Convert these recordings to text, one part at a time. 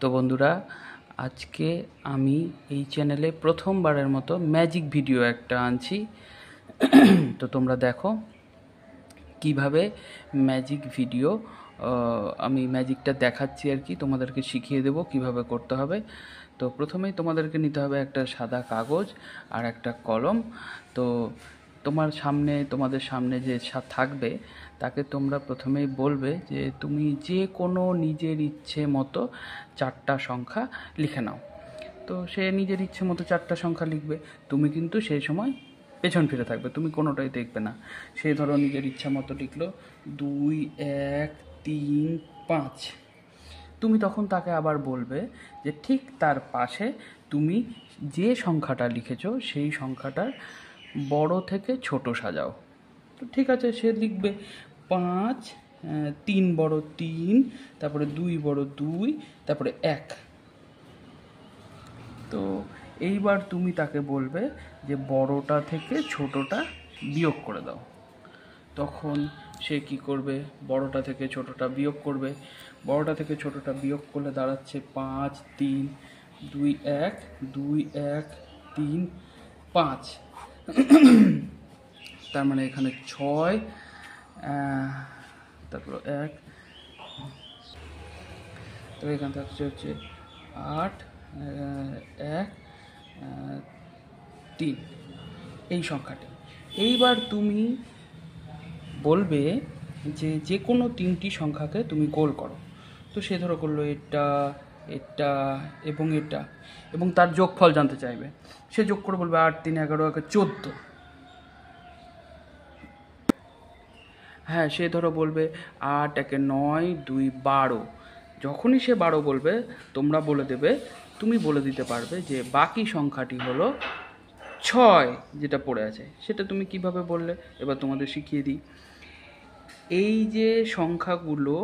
তো বন্ধুরা, আজকে আমি এই চ্যানেলে প্রথমবারের মতো ম্যাজিক ভিডিও একটা আনছি। তো তোমরা দেখো কিভাবে ম্যাজিক ভিডিও আমি ম্যাজিকটা দেখাচ্ছি আর কি, তোমাদেরকে শিখিয়ে দেবো কিভাবে করতে হবে। তো প্রথমেই তোমাদেরকে নিতে হবে একটা সাদা কাগজ আর একটা কলম। তো তোমাদের সামনে যে থাকবে তাকে তোমরা প্রথমেই বলবে যে তুমি যে কোনো নিজের ইচ্ছে মতো 4টা সংখ্যা লিখে নাও। তো সে নিজের ইচ্ছে মতো 4টা সংখ্যা লিখবে, তুমি কিন্তু সেই সময় পেছন ফিরে থাকবে, তুমি কোনোটাই দেখবে না। সে ধরো নিজের ইচ্ছা মতো লিখলো 2, 1, 3, 5। তুমি তখন তাকে আবার বলবে যে ঠিক তার পাশে তুমি যে সংখ্যাটা লিখেছো সেই সংখ্যাটার বড় থেকে ছোট সাজাও। তো ঠিক আছে, সে লিখবে 5, 3 বড় 3, তারপরে 2 বড় 2, তারপরে 1। তো এইবার তুমি তাকে বলবে যে বড়টা থেকে ছোটটা বিয়োগ করে দাও। তখন সে কি করবে, বড়টা থেকে ছোটটা বিয়োগ করবে। বড়টা থেকে ছোটটা বিয়োগ করলে দাঁড়াচ্ছে 5, 3, 2, 1, 2, 1, 3, 5। তার মানে এখানে 6, তারপর 1, তো এখান থেকে হচ্ছে 8, 1, 3, এই সংখ্যাটি। এইবার তুমি বলবে যে যে কোনো 3টি সংখ্যাকে তুমি গোল করো। তো সে ধরো করলো এটা, এটা এবং এটা, এবং তার যোগফল জানতে চাইবে। সে যোগ করে বলবে 8, 3, 11, 14। হ্যাঁ, সে ধরো বলবে 8, 1, 9, 2, 12। যখনই সে 12 বলবে তোমরা বলে দেবে, তুমি বলে দিতে পারবে যে বাকি সংখ্যাটি হলো 6 যেটা পড়ে আছে। সেটা তুমি কিভাবে বললে এবার তোমাদের শিখিয়ে দিই। এই যে সংখ্যাগুলো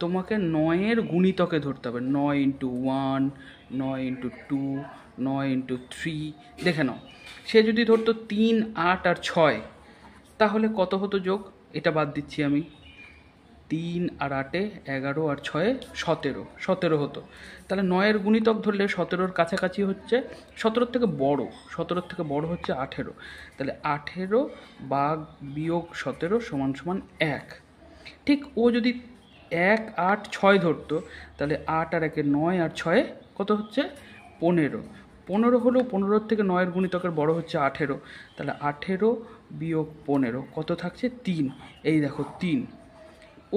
তোমাকে 9-এর গুণিতকে ধরতে হবে। 9 × 1, 9 × 2, 9 × 3। দেখে নাও, সে যদি ধরতো 3, 8 আর 6, তাহলে কত হতো যোগ? এটা বাদ দিচ্ছি আমি। 3 আর 8-এ 11 আর 6-এ 17, 17 হতো। তাহলে 9-এর গুণিতক ধরলে 17-র কাছাকাছি হচ্ছে, 17-র থেকে বড়, 17-র থেকে বড় হচ্ছে 18। তাহলে 18 ভাগ বিয়োগ 17 = 1। ঠিক ও যদি 1, 8, 6 ধরতো, তাহলে 8 আর 1-এ 9 আর 6-এ কত হচ্ছে? 15। 15 হলেও 15-র থেকে 9-এর গুণিতকের বড় হচ্ছে 18। তাহলে 18 বিয়োগ 15 কত থাকছে? 3। এই দেখো 3।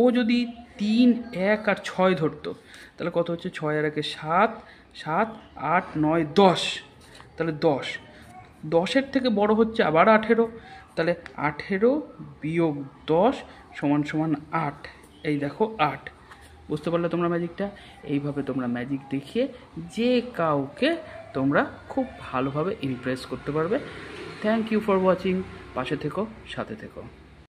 ও যদি 3, 1 আর 6 ধরতো, তাহলে কত হচ্ছে? 6 আর 1-এ 7, 7, 8, 9, 10। তাহলে 10। 10-এর থেকে বড় হচ্ছে আবার 18। তাহলে 18 বিয়োগ 10 = 8। এই দেখো 8। বুঝতে পারলে তোমরা ম্যাজিকটা? এইভাবে তোমরা ম্যাজিক দেখিয়ে যে কাউকে তোমরা খুব ভালোভাবে ইমপ্রেস করতে পারবে। Thank you for watching. পাশে থেকো, সাথে থেকো।